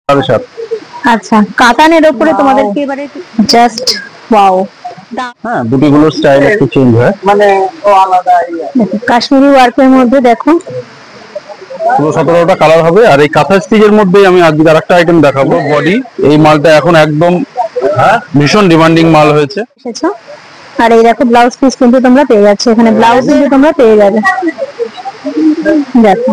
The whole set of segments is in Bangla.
আচ্ছা, কাতানের উপরে তোমাদেরকে এবারে জাস্ট ওয়াও। হ্যাঁ, বুটিগুলোর স্টাইল একটু চেঞ্জ হয়, মানে ও আলাদা। কাশ্মীরি ওয়ার্কের মধ্যে দেখো 17টা কালার হবে। আর এই কাঁথা স্টিচের মধ্যে আমি আজকে আরেকটা আইটেম দেখাবো, বডি। এই মালটা এখন একদম ভীষণ ডিমান্ডিং মাল হয়েছে। আর এই দেখো ব্লাউজ পিস কিন্তু তোমরা পেয়ে যাচ্ছ এখানে, ব্লাউজ কিন্তু তোমরা পেয়ে যাবে। দেখো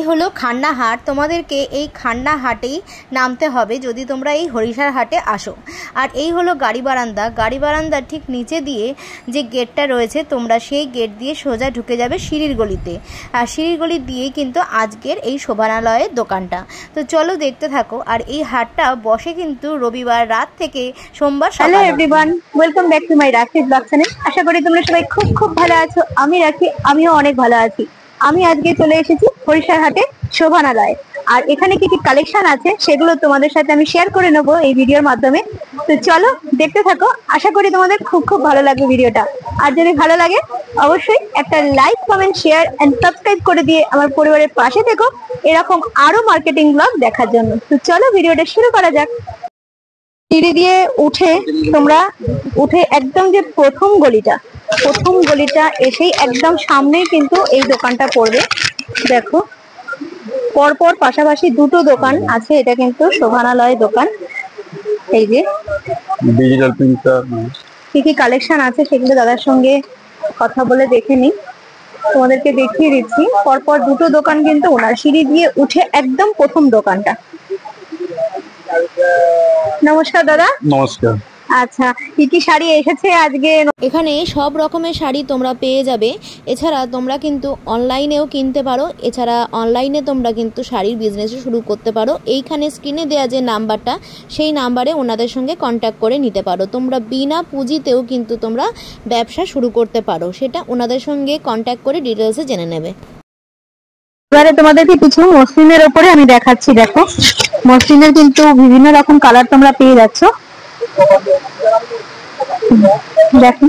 হলো খান্না হাট। তোমাদেরকে এই খান্না হাটেই নামতে হবে যদি তোমরা এই হরিষার হাটে আসো। আর এই হলো গাড়ি বারান্দা। গাড়ি বারান্দার ঠিক নিচে দিয়ে যে গেটটা রয়েছে, তোমরা সেই গেট দিয়ে সোজা ঢুকে যাবে সিঁড়ির গলিতে। আর সিঁড়ির গলি দিয়েই কিন্তু আজকের এই শোভানালয়ের দোকানটা। তো চলো দেখতে থাকো। আর এই হাটটা বসে কিন্তু রবিবার রাত থেকে সোমবার। Hello everyone, welcome back to my রাখি ব্লগ চ্যানেল। আশা করি তোমরা সবাই খুব খুব ভালো আছো। আমি রাখি, আমিও অনেক ভালো আছি। আমি আজকে চলে এসেছি হরিষার হাটে শোভানালয়ে। আর এখানে কি কি কালেকশন আছে সেগুলো তোমাদের সাথে আমি শেয়ার করে নেবো এই ভিডিওর মাধ্যমে। তো চলো দেখতে থাকো, আশা করি তোমাদের খুব খুব ভালো লাগবে ভিডিওটা। আর যদি ভালো লাগে অবশ্যই একটা like, comment, share and subscribe করে দিয়ে আমার পরিবারের পাশে থেকো এরকম আরো মার্কেটিং ব্লগ দেখার জন্য। তো চলো ভিডিওটা শুরু করা যাক। সিঁড়ি দিয়ে উঠে একদম যে প্রথম গলিটা এসেই একদম সামনেই কিন্তু এই দোকানটা পড়বে। দেখো পরপর পাশাপাশি দুটো দোকান আছে, এটা কিন্তু শোভানালয় দোকান। এই যে ডিজিটাল প্রিন্টার, কি কি কালেকশন আছে সেগুলো দাদার সঙ্গে কথা বলে দেখে নিই, তোমাদেরকে দেখিয়ে দিচ্ছি। পরপর দুটো দোকান কিন্তু ওনার, সিঁড়ি দিয়ে উঠে একদম প্রথম দোকানটা। নমস্কার দাদা। নমস্কার। আচ্ছা, কি কি শাড়ি এসেছে আজকে? এখানে সব রকমের শাড়ি তোমরা পেয়ে যাবে। এছাড়া তোমরা কিন্তু অনলাইনেও কিনতে পারো। এছাড়া অনলাইনে তোমরা কিন্তু শাড়ির বিজনেসও শুরু করতে পারো। এইখানে স্ক্রিনে দেওয়া যে নাম্বারটা, সেই নাম্বারে ওনাদের সঙ্গে কন্ট্যাক্ট করে নিতে পারো। তোমরা বিনা পুঁজিতেও কিন্তু তোমরা ব্যবসা শুরু করতে পারো, সেটা ওনাদের সঙ্গে কন্ট্যাক্ট করে ডিটেলসে জেনে নেবে। এবারে তোমাদেরকে কিছু মসলিনের ওপরে আমি দেখাচ্ছি। দেখো মসলিনের কিন্তু বিভিন্ন রকম কালার তোমরা পেয়ে যাচ্ছ। দেখো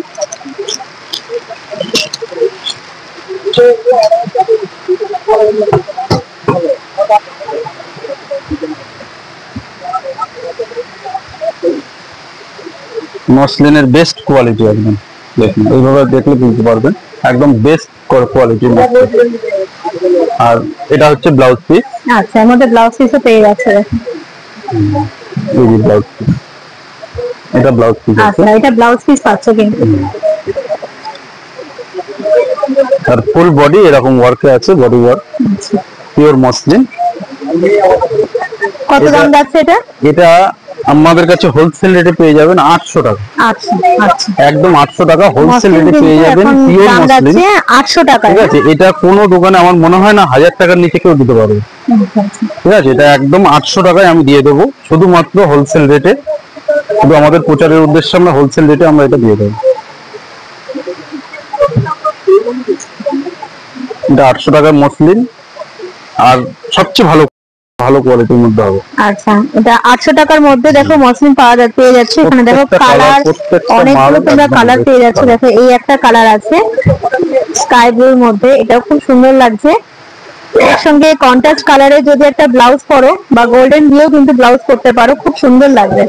মসলিনের বেস্ট কোয়ালিটি একদম। দেখুন এইভাবে দেখলে বুঝতে পারবেন, একদম বেস্ট কোয়ালিটি। আর এটা হচ্ছে ব্লাউজ পিস। আচ্ছা, এর মধ্যে ব্লাউজ পিসও পেয়ে যাচ্ছে। এই যে ব্লাউজ পিস, এটা ব্লাউজ পিস। আচ্ছা, এটা ব্লাউজ পিস পাচ্ছ কিন্তু। আর ফুল বডি এরকম ওয়ার্কে আছে, বডি ওয়ার্ক, পিওর মসলিন। কত দাম যাচ্ছে এটা? এটা আমাদের কাছে হোলসেল রেটে পেয়ে যাবেন 800 টাকা। আচ্ছা আচ্ছা, একদম 800 টাকা হোলসেল রেটে পেয়ে যাবেন, পিওর মসলিন। 800 টাকা। ঠিক আছে, এটা কোনো দোকানে আমার মনে হয় না 1000 টাকার নিচে কেউ দিতে পারবে। ঠিক আছে, এটা একদম 800 টাকায় আমি দিয়ে দেবো, শুধুমাত্র হোলসেল রেটে। শুধু আমাদের প্রচারের উদ্দেশ্যে আমরা হোলসেল রেটে আমরা এটা দিয়ে দেবো। এটা 800 টাকার মসলিন, আর সবচেয়ে ভালো কোয়ালিটির মধ্যে হবে। আচ্ছা, এটা 800 টাকার মধ্যে দেখো মসলিন পেয়ে যাচ্ছে। এখানে দেখো কালার অনেকগুলো তোমরা কালার পেয়ে যাচ্ছে। দেখো এই একটা কালার আছে স্কাই ব্লুর মধ্যে, এটাও খুব সুন্দর লাগছে। এর সঙ্গে কন্ট্রাস্ট কালারে যদি একটা ব্লাউজ পরো বা গোল্ডেন দিয়েও কিন্তু ব্লাউজ করতে পারো, খুব সুন্দর লাগবে।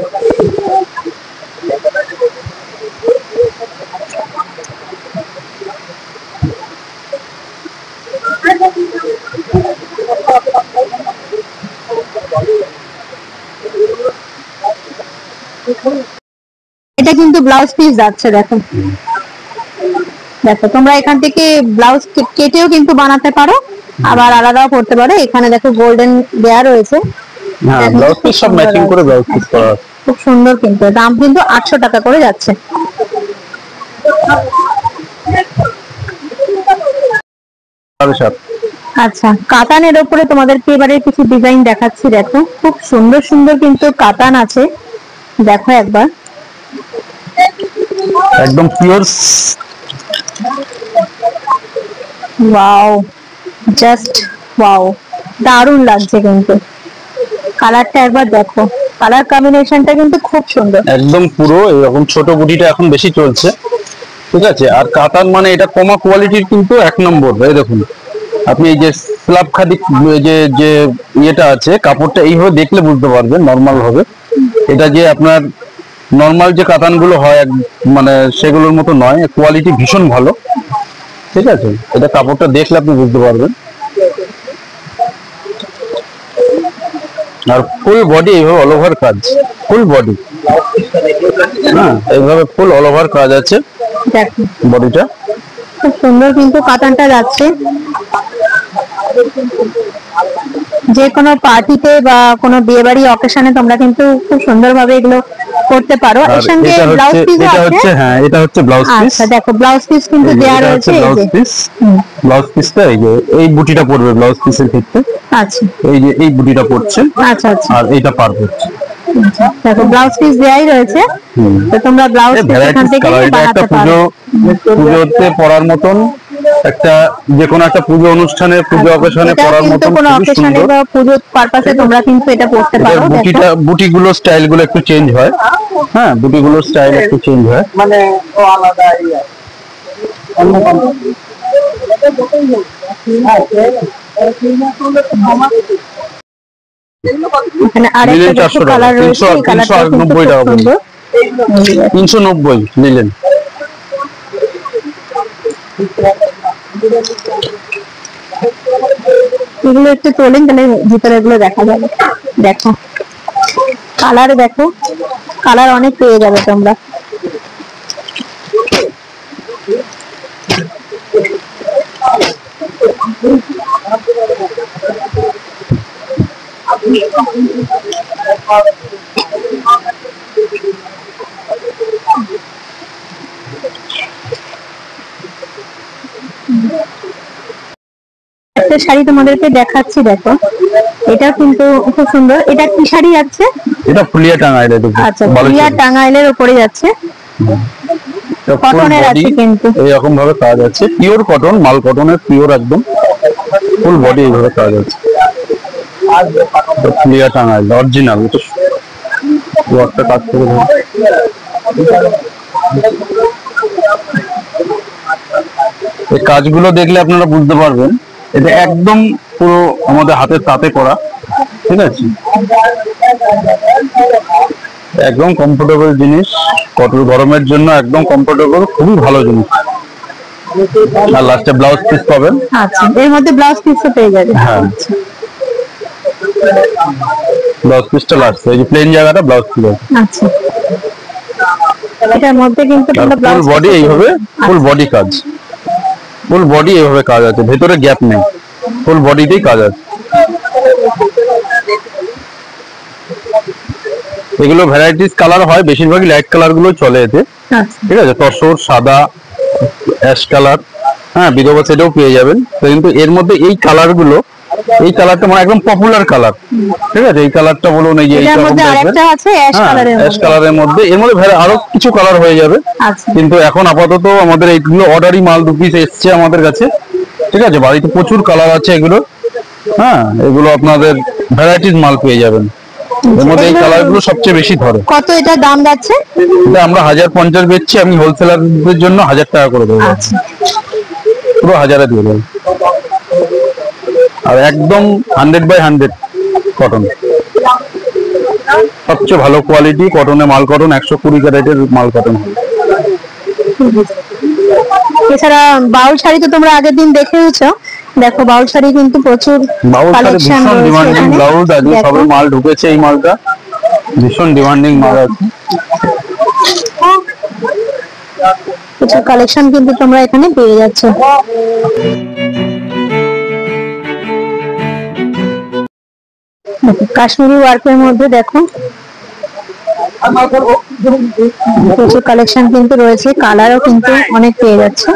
এটা কিন্তু ব্লাউজ পিস যাচ্ছে। দেখো দেখো তোমরা এখান থেকে ব্লাউজ কেটেও কিন্তু বানাতে পারো, আবার আলাদাও করতে পারো। এখানে দেখো গোল্ডেন দেয়া রয়েছে। হ্যাঁ, ব্লাউজ পিস সব ম্যাচিং করে ব্লাউজ পিস করা আছে। খুব সুন্দর, কিন্তু দাম কিন্তু 800 টাকা করে যাচ্ছে। আচ্ছা, কাতানের উপরে তোমাদেরকে এবারে কিছু ডিজাইন দেখাচ্ছি। দেখো খুব সুন্দর সুন্দর কিন্তু কাতান আছে। দেখো একবার, একদম পিওর। ওয়াও, জাস্ট ওয়াও, দারুণ লাগছে কিন্তু। কালারটা একবার দেখো, কালার কম্বিনেশনটা কিন্তু খুব সুন্দর। একদম পুরো এরকম ছোট বুটিটা এখন বেশি চলছে। ঠিক আছে, আর কাতান মানে এটা কমা কোয়ালিটির কিন্তু 1 নম্বর। এই দেখুন আপনি এই যে স্ল্যাব খাদি যে যে ইয়েটা আছে কাপড়টা এইভাবে দেখলে বুঝতে পারবেন নর্মাল হবে। এটা যে আপনার নর্মাল যে কাতানগুলো হয় মানে সেগুলোর মতো নয়, কোয়ালিটি ভীষণ ভালো। ঠিক আছে, এটা কাপড়টা দেখলে আপনি বুঝতে পারবেন। আর ফুল বডি এইভাবে অল ওভার কাজ, ফুল বডি, হ্যাঁ এইভাবে ফুল অল ওভার কাজ আছে দেখো বডিটা। খুব সুন্দর কিন্তু কাতানটা যাচ্ছে, যে কোনো পার্টিতে বা কোনো বিয়ে বাড়ি অকেশনে তোমরা কিন্তু খুব সুন্দরভাবে এগুলো করতে পারো। এর সঙ্গে ব্লাউজ পিস আছে। হ্যাঁ এটা হচ্ছে ব্লাউজ পিস। আচ্ছা দেখো ব্লাউজ পিস কিন্তু দেয়া রয়েছে। ব্লাউজ পিস, ব্লাউজ পিসটা এই যে এই বুটিটা পড়বে ব্লাউজ পিসের ক্ষেত্রে। আচ্ছা এই যে এই বুটিটা পড়ছে। আচ্ছা আচ্ছা, আর এইটা পার পড়ছে। দেখো ব্লাউজ পিস দেয়াই রয়েছে, তো তোমরা ব্লাউজ পিস এখান থেকে বানাতে পারো। পুজোতে পরার মতন একটা, যে কোনো একটা পুজো অনুষ্ঠানে পুজো অকেশনে পরার মতন কোনো খুবই অকেশনে সুন্দর। বা পুজো পারপাসে তোমরা কিন্তু এটা পরতে পারো। বুটিটা, বুটিগুলো স্টাইল গুলো একটু চেঞ্জ হয়। হ্যাঁ বুটিগুলোর স্টাইল একটু চেঞ্জ হয়, মানে আলাদা এখানে আরেকটা দেখো কালার রয়েছে, এই কালারটা কিন্তু খুব সুন্দর। 390 নিলেন। এগুলো একটু তোলেন তাহলে ভিতরে এগুলো দেখা যাবে। দেখো কালার, দেখো কালার অনেক পেয়ে যাবে তোমরা। একটা শাড়ি তোমাদেরকে দেখাচ্ছি, দেখো এটা কিন্তু খুব সুন্দর। এটা কি শাড়ি যাচ্ছে? এটা ফুলিয়া টাঙ্গাইলের উপর। আচ্ছা ফুলিয়া টাঙ্গাইলের উপরে যাচ্ছে, কটনের আছে কিন্তু এইরকম ভাবে কাজ আছে, পিওর কটন, মাল কটনের পিওর একদম ফুল বডি এইভাবে কাজ আছে। ফুলিয়া টাঙ্গাইল অরিজিনাল, এটা ওয়ার্কটা কাজ করে দেবে। এই কাজগুলো দেখলে আপনারা বুঝতে পারবেন এটা একদম পুরো আমাদের হাতের তাতে করা। ঠিক আছে, একদম কমফোর্টেবল জিনিস, কটন গরমের জন্য একদম কমফোর্টেবল, খুবই ভালো জিনিস। আর লাস্টে ব্লাউজ পিস পাবেন। আচ্ছা এর মধ্যে ব্লাউজ পিসও পেয়ে যাবে। হ্যাঁ ব্লাউজ পিসটা লাস্ট, এই যে প্লেন জায়গাটা ব্লাউজ পিস আছে। আচ্ছা এটার মধ্যে কিন্তু তোমরা ফুল ব্লাউজ বডি এইভাবে, ফুল বডি কাজ, ফুল বডি এইভাবে কাজ আছে, ভেতরে গ্যাপ নেই, ফুল বডিতেই কাজ আছে। এগুলো ভ্যারাইটিস কালার হয়, বেশিরভাগই লাইট কালার গুলো চলে এতে। ঠিক আছে, তসর, সাদা, অ্যাশ কালার, হ্যাঁ বিধবা সেটাও পেয়ে যাবেন। তো কিন্তু এর মধ্যে এই কালার গুলো, এই কালারটা মানে একদম পপুলার কালার। ঠিক আছে, এই কালারটা বলুন, এই যে এটার মধ্যে আরেকটা আছে অ্যাশ কালারের অ্যাশ কালারের মধ্যে, এর মধ্যে আরো কিছু কালার হয়ে যাবে। আচ্ছা কিন্তু এখন আপাতত আমাদের এইগুলো অর্ডারি মাল 2 পিস এসছে আমাদের কাছে। ঠিক আছে, বাড়িতে প্রচুর কালার আছে এগুলো। হ্যাঁ এগুলো আপনাদের ভ্যারাইটিস মাল পেয়ে যাবেন, এর মধ্যে এই কালার গুলো সবচেয়ে বেশি ধরে। কত এটা দাম যাচ্ছে? এটা আমরা 1050 বেচছি, আমি হোলসেলারদের জন্য 1000 টাকা করে দেবো। আচ্ছা পুরো 1000-এ দিয়ে দেবো। আর একদম 100/100 কটন, সবচেয়ে ভালো কোয়ালিটি কটনে, মাল কটন 120 ক্যারেটের মাল কটন। এছাড়া বাউল শাড়ি তো তোমরা আগের দিন দেখেওছো, দেখো বাউল শাড়ি কিন্তু প্রচুর বাউল শাড়ি কালেকশন ভীষণ রয়েছে ডিমান্ডিং এখানে। ব্লাউজ, আজকে দেখো। সবে মাল ঢুকেছে, এই মালটা ভীষণ ডিমান্ডিং মাল আছে। প্রচুর কালেকশন কিন্তু তোমরা এখানে পেয়ে যাচ্ছ। দেখো, কাশ্মীরি ওয়ার্কের মধ্যে দেখো প্রচুর কালেকশন কিন্তু রয়েছে, কালারও কিন্তু অনেক পেয়ে যাচ্ছে।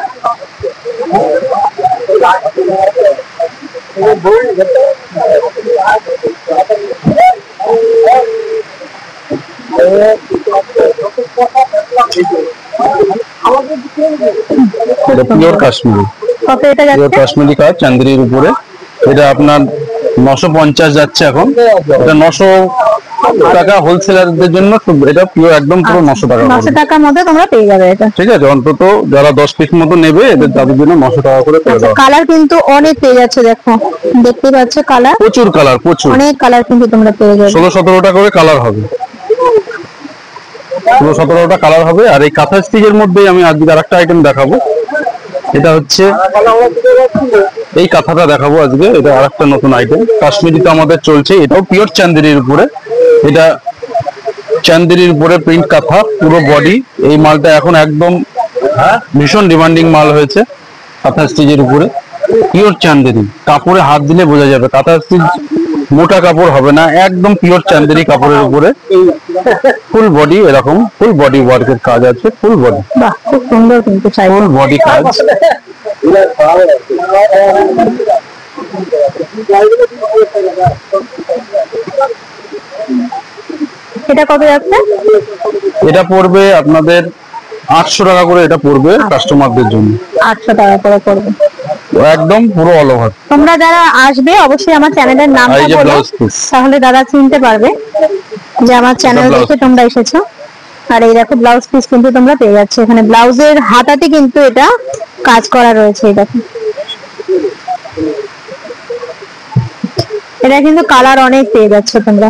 পিওর কাশ্মীরি, কত এটা পিওর যাচ্ছে? কাশ্মীরি কাজ চান্দির উপরে। এটা আপনার 950 যাচ্ছে এখন, এটা টাকা হোলসেলারদের জন্য এটা পিওর একদম পুরো 900 টাকা 900 টাকার মধ্যে তোমরা পেয়ে যাবে এটা। ঠিক আছে, অন্তত যারা 10 পিস মতো নেবে এদের তাদের জন্য 900 টাকা করে পেয়ে যাবে। কালার কিন্তু অনেক পেয়ে যাচ্ছে, দেখো দেখতে পাচ্ছ কালার, প্রচুর কালার, প্রচুর অনেক কালার কিন্তু তোমরা পেয়ে যাবে। 16-17টা করে কালার হবে, 16-17টা কালার হবে। আর এই কাঁথা স্টিচের মধ্যেই আমি আজকে আরেকটা আইটেম দেখাবো। এটা হচ্ছে এই কাঁথাটা দেখাবো আজকে, এটা আরেকটা নতুন আইটেম। কাশ্মীরিতে আমাদের চলছে, এটাও পিওর চান্দেরির উপরে। এটা চান্দেরির উপরে প্রিন্ট কাঁথা, পুরো বডি। এই মালটা এখন একদম ভীষণ ডিমান্ডিং মাল হয়েছে কাঁথা স্টিচের উপরে, পিওর চান্দেরি। কাপড়ে হাত দিলে বোঝা যাবে কাঁথা স্টিচ মোটা কাপড় হবে না, একদম পিওর চান্দেরি কাপড়ের উপরে ফুল বডি, এরকম ফুল বডি ওয়ার্কের কাজ আছে, ফুল বডি। বাহ, খুব সুন্দর কিন্তু ফুল বডি কাজ। এটা কত যাচ্ছে? এটা পড়বে আপনাদের 800 টাকা করে, এটা পড়বে কাস্টমারদের জন্য 800 টাকা করে পড়বে, একদম পুরো অল ওভার। তোমরা যারা আসবে অবশ্যই আমার চ্যানেলের নামটা এই যে বলো, ব্লাউজ পিস, তাহলে দাদা চিনতে পারবে যে আমার চ্যানেল ব্লাউজ দেখে তোমরা এসেছো। আর এই দেখো ব্লাউজ পিস কিন্তু তোমরা পেয়ে যাচ্ছ এখানে, ব্লাউজের হাতাতে কিন্তু এটা কাজ করা রয়েছে। এই দেখো, এটা কিন্তু কালার অনেক পেয়ে যাচ্ছ তোমরা,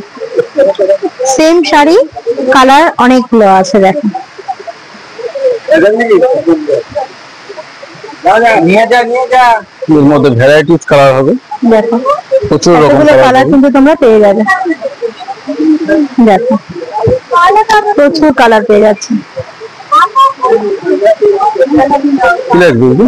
সেম শাড়ি কালার অনেকগুলো আছে। দেখো এর মধ্যে ভ্যারাইটিস কালার হবে, দেখো প্রচুর রকম এতগুলো কালার কালার হবে। কিন্তু তোমরা পেয়ে যাবে। দেখো প্রচুর কালার পেয়ে যাচ্ছে। কি লাগবে দিদি?